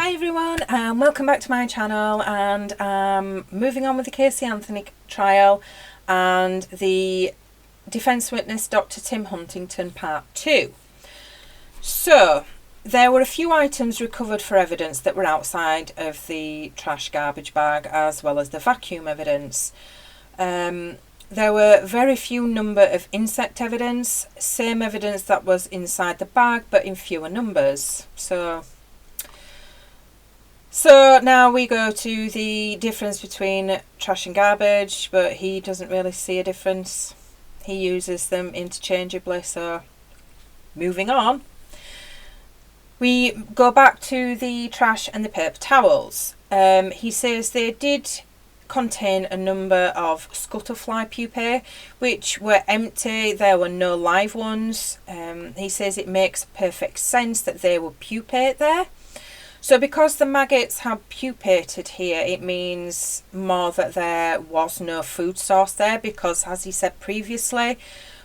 Hi everyone, welcome back to my channel, and moving on with the Casey Anthony trial and the defence witness Dr. Tim Huntington part 2. So there were a few items recovered for evidence that were outside of the trash garbage bag, as well as the vacuum evidence. There were very few number of insect evidence, same evidence that was inside the bag but in fewer numbers. So now we go to the difference between trash and garbage, but he doesn't really see a difference. He uses them interchangeably, so moving on. We go back to the trash and the paper towels. He says they did contain a number of scuttlefly pupae, which were empty. There were no live ones. He says it makes perfect sense that they would pupate there. So because the maggots have pupated here, it means more that there was no food source there, because, as he said previously,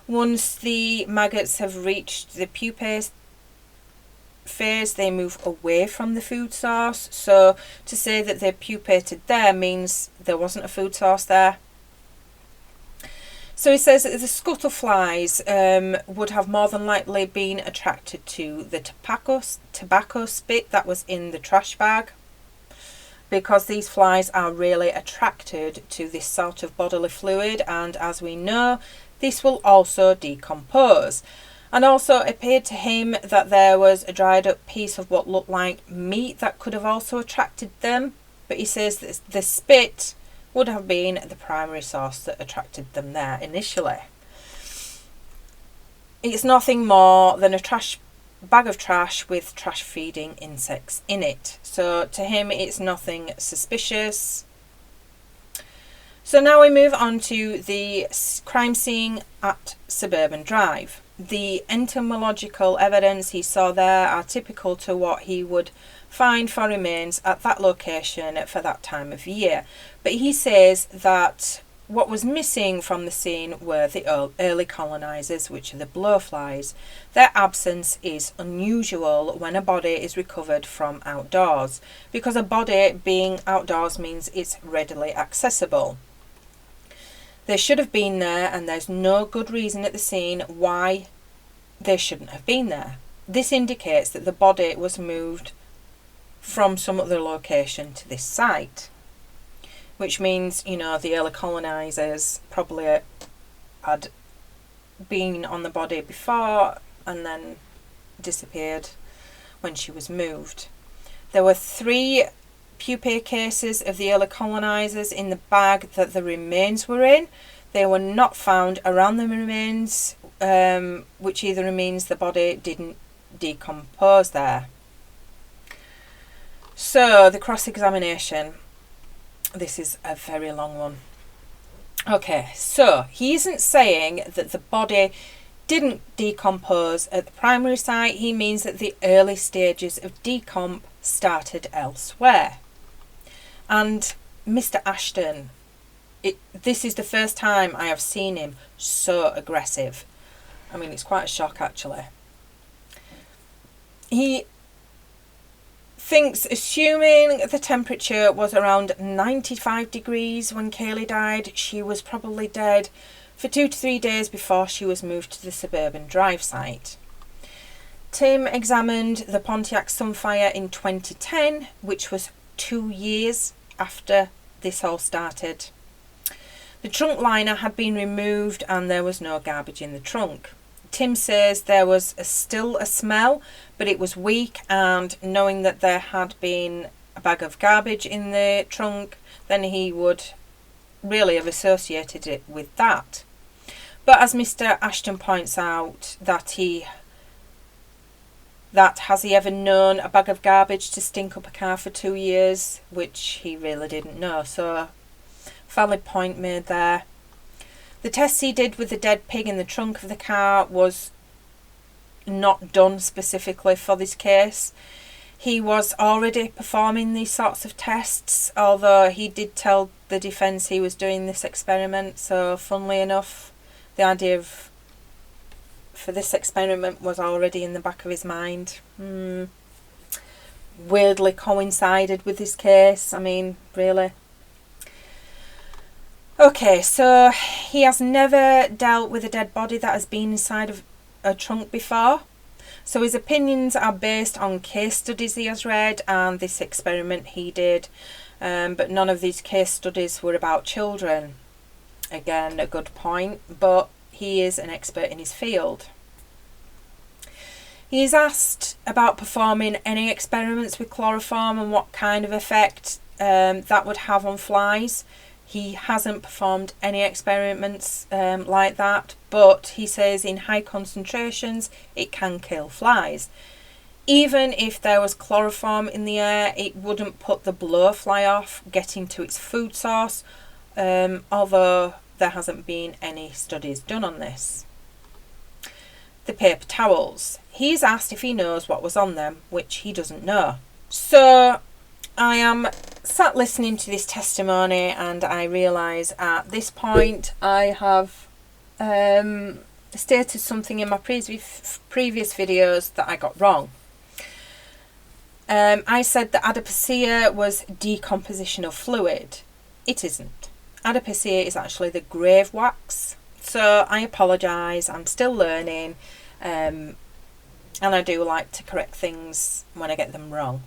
once the maggots have reached the pupae phase, they move away from the food source. So to say that they pupated there means there wasn't a food source there. So he says that the scuttleflies would have more than likely been attracted to the tobacco spit that was in the trash bag, because these flies are really attracted to this sort of bodily fluid, and as we know, this will also decompose. And also it appeared to him that there was a dried up piece of what looked like meat that could have also attracted them, but he says that the spit would have been the primary source that attracted them there initially. It's nothing more than a bag of trash with trash feeding insects in it. So to him it's nothing suspicious. So now we move on to the crime scene at Suburban Drive. The entomological evidence he saw there are typical to what he would find for remains at that location for that time of year. But he says that what was missing from the scene were the early colonisers, which are the blowflies. Their absence is unusual when a body is recovered from outdoors, because a body being outdoors means it's readily accessible. They should have been there, and there's no good reason at the scene why they shouldn't have been there. This indicates that the body was moved from some other location to this site, which means, you know, the early colonisers probably had been on the body before and then disappeared when she was moved. There were 3 pupae cases of the early colonisers in the bag that the remains were in. They were not found around the remains, which either means the body didn't decompose there. So the cross-examination, this is a very long one. Okay, so he isn't saying that the body didn't decompose at the primary site. He means that the early stages of decomp started elsewhere. And Mr. Ashton, this is the first time I have seen him so aggressive. I mean, it's quite a shock actually. He thinks, assuming the temperature was around 95 degrees when Kaylee died, she was probably dead for 2 to 3 days before she was moved to the Suburban Drive site. Tim examined the Pontiac Sunfire in 2010, which was 2 years after this all started. The trunk liner had been removed and there was no garbage in the trunk. Tim says there was still a smell, but it was weak, and knowing that there had been a bag of garbage in the trunk, then he would really have associated it with that. But as Mr. Ashton points out, that has he ever known a bag of garbage to stink up a car for 2 years, which he really didn't know. So valid point made there. The tests he did with the dead pig in the trunk of the car was not done specifically for this case. He was already performing these sorts of tests, although he did tell the defence he was doing this experiment. So funnily enough, the idea for this experiment was already in the back of his mind. weirdly coincided with this case. I mean, really. Okay, so he has never dealt with a dead body that has been inside of a trunk before. So his opinions are based on case studies he has read and this experiment he did. But none of these case studies were about children. Again, a good point, but he is an expert in his field. He is asked about performing any experiments with chloroform and what kind of effect that would have on flies. He hasn't performed any experiments like that, but he says in high concentrations it can kill flies. Even if there was chloroform in the air, it wouldn't put the blowfly off getting to its food source, although there hasn't been any studies done on this. The paper towels. He's asked if he knows what was on them, which he doesn't know. So I am sat listening to this testimony and I realise at this point I have stated something in my previous videos that I got wrong. I said that adipocere was decomposition of fluid. It isn't. Adipocere is actually the grave wax. So I apologise, I'm still learning, and I do like to correct things when I get them wrong.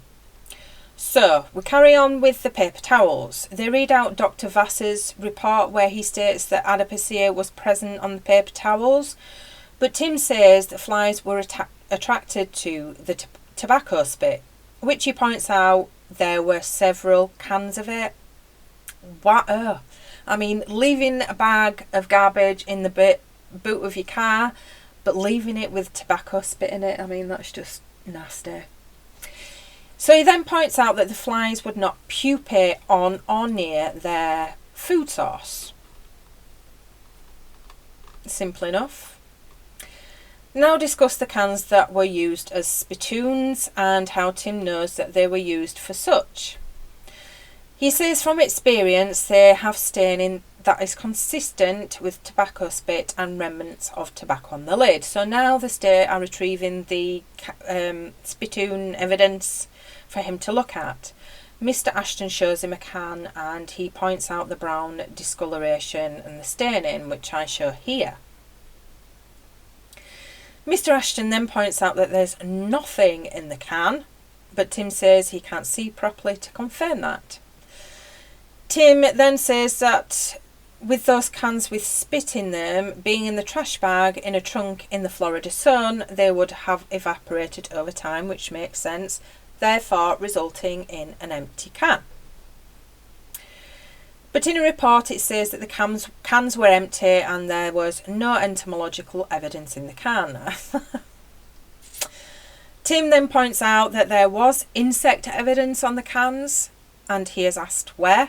So we carry on with the paper towels. They read out Dr. Vass's report where he states that adipocere was present on the paper towels, but Tim says that flies were attracted to the tobacco spit, which he points out there were several cans of it. What? I mean, leaving a bag of garbage in the boot of your car, but leaving it with tobacco spit in it, I mean, that's just nasty. So he then points out that the flies would not pupate on or near their food source. Simple enough. Now discuss the cans that were used as spittoons and how Tim knows that they were used for such. He says from experience they have staining that is consistent with tobacco spit and remnants of tobacco on the lid. So now the state are retrieving the spittoon evidence for him to look at. Mr. Ashton shows him a can and he points out the brown discoloration and the staining, which I show here. Mr. Ashton then points out that there's nothing in the can, but Tim says he can't see properly to confirm that. Tim then says that with those cans with spit in them being in the trash bag in a trunk in the Florida sun, they would have evaporated over time, which makes sense, therefore resulting in an empty can. But in a report it says that the cans were empty and there was no entomological evidence in the can. Tim then points out that there was insect evidence on the cans and he is asked where.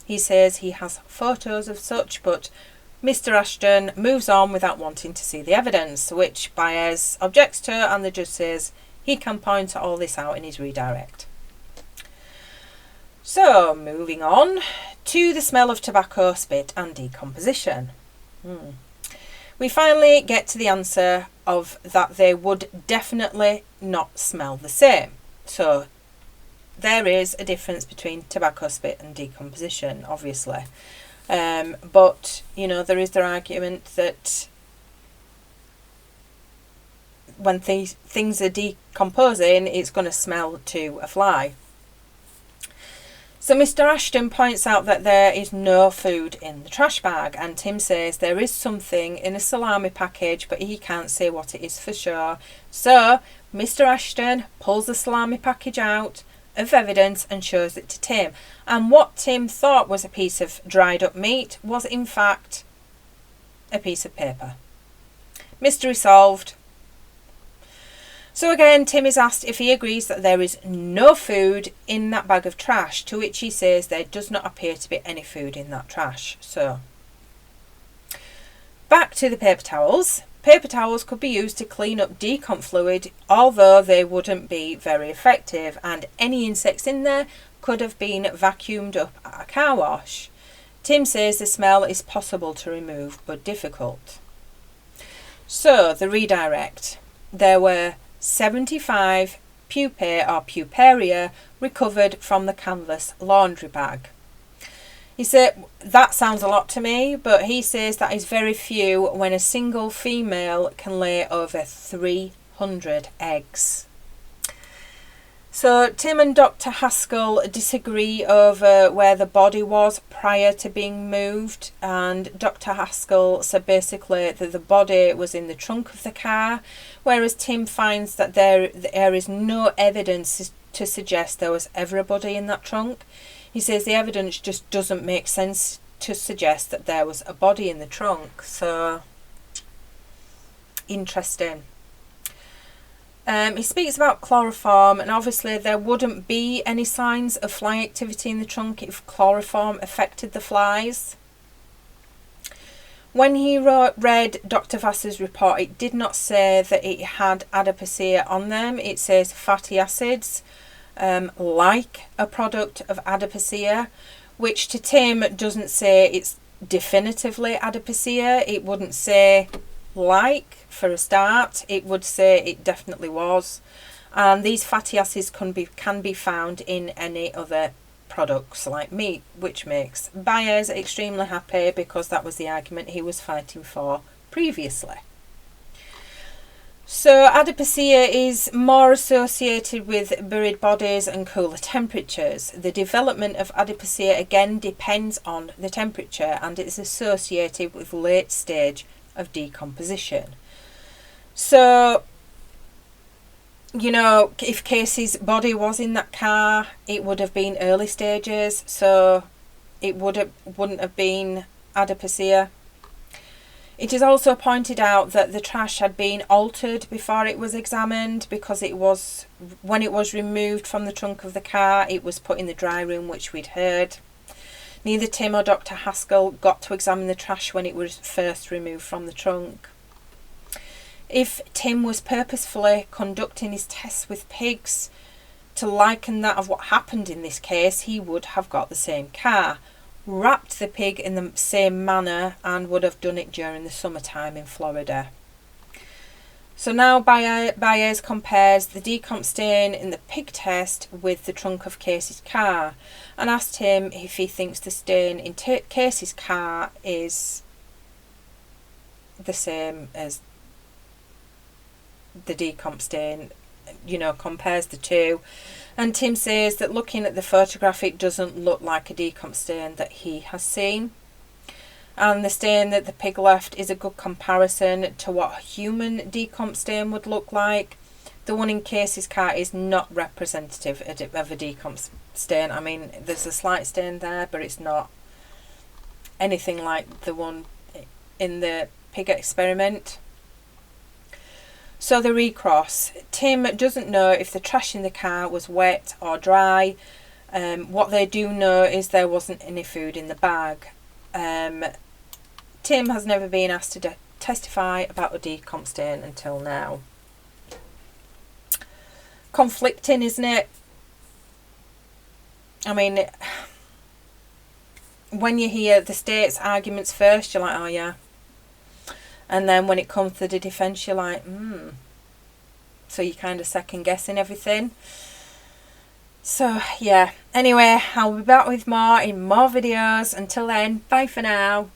He says he has photos of such, but Mr. Ashton moves on without wanting to see the evidence, which Baez objects to, and the judge says he can point all this out in his redirect. So, moving on to the smell of tobacco spit and decomposition. We finally get to the answer of that they would definitely not smell the same. So, there is a difference between tobacco spit and decomposition, obviously. But, you know, there is their argument that when things are decomposing, it's going to smell to a fly. So Mr. Ashton points out that there is no food in the trash bag, and Tim says there is something in a salami package, but he can't say what it is for sure. So Mr. Ashton pulls the salami package out of evidence and shows it to Tim. And what Tim thought was a piece of dried up meat was in fact a piece of paper. Mystery solved. So again, Tim is asked if he agrees that there is no food in that bag of trash, to which he says there does not appear to be any food in that trash. So, back to the paper towels. Paper towels could be used to clean up decomp fluid, although they wouldn't be very effective, and any insects in there could have been vacuumed up at a car wash. Tim says the smell is possible to remove, but difficult. So, the redirect. There were 75 pupae or puparia recovered from the canvas laundry bag. He said that sounds a lot to me, but he says that is very few when a single female can lay over 300 eggs. So Tim and Dr. Haskell disagree over where the body was prior to being moved, and Dr. Haskell said basically that the body was in the trunk of the car, whereas Tim finds that there is no evidence to suggest there was ever a body in that trunk. He says the evidence just doesn't make sense to suggest that there was a body in the trunk. So, interesting. He speaks about chloroform, and obviously there wouldn't be any signs of fly activity in the trunk if chloroform affected the flies. When he read Dr. Vassar's report, it did not say that it had adipocere on them. It says fatty acids, like a product of adipocere, which to Tim doesn't say it's definitively adipocere. It wouldn't say like for a start, it would say it definitely was. And these fatty acids can be found in any other products like meat, which makes Baez extremely happy because that was the argument he was fighting for previously. So adipocere is more associated with buried bodies and cooler temperatures. The development of adipocere again depends on the temperature, and it's associated with late stage of decomposition. So, you know, if Casey's body was in that car, it would have been early stages, so it wouldn't have been adipocere. It is also pointed out that the trash had been altered before it was examined, because when it was removed from the trunk of the car, it was put in the dry room, which we'd heard. Neither Tim or Dr. Haskell got to examine the trash when it was first removed from the trunk. If Tim was purposefully conducting his tests with pigs to liken that of what happened in this case, he would have got the same car, wrapped the pig in the same manner, and would have done it during the summertime in Florida. So now Baez compares the decomp stain in the pig test with the trunk of Casey's car, and asked him if he thinks the stain in Casey's car is the same as the decomp stain, you know, compares the two. And Tim says that looking at the photograph, it doesn't look like a decomp stain that he has seen. And the stain that the pig left is a good comparison to what a human decomp stain would look like. The one in Casey's car is not representative of a decomp stain. I mean, there's a slight stain there, but it's not anything like the one in the pig experiment. So the recross. Tim doesn't know if the trash in the car was wet or dry. What they do know is there wasn't any food in the bag. Tim has never been asked to testify about a decomp stain until now. Conflicting, isn't it? I mean, when you hear the state's arguments first, you're like, oh yeah. And then when it comes to the defence, you're like, So you're kind of second guessing everything. So yeah, anyway, I'll be back with more in more videos. Until then, bye for now.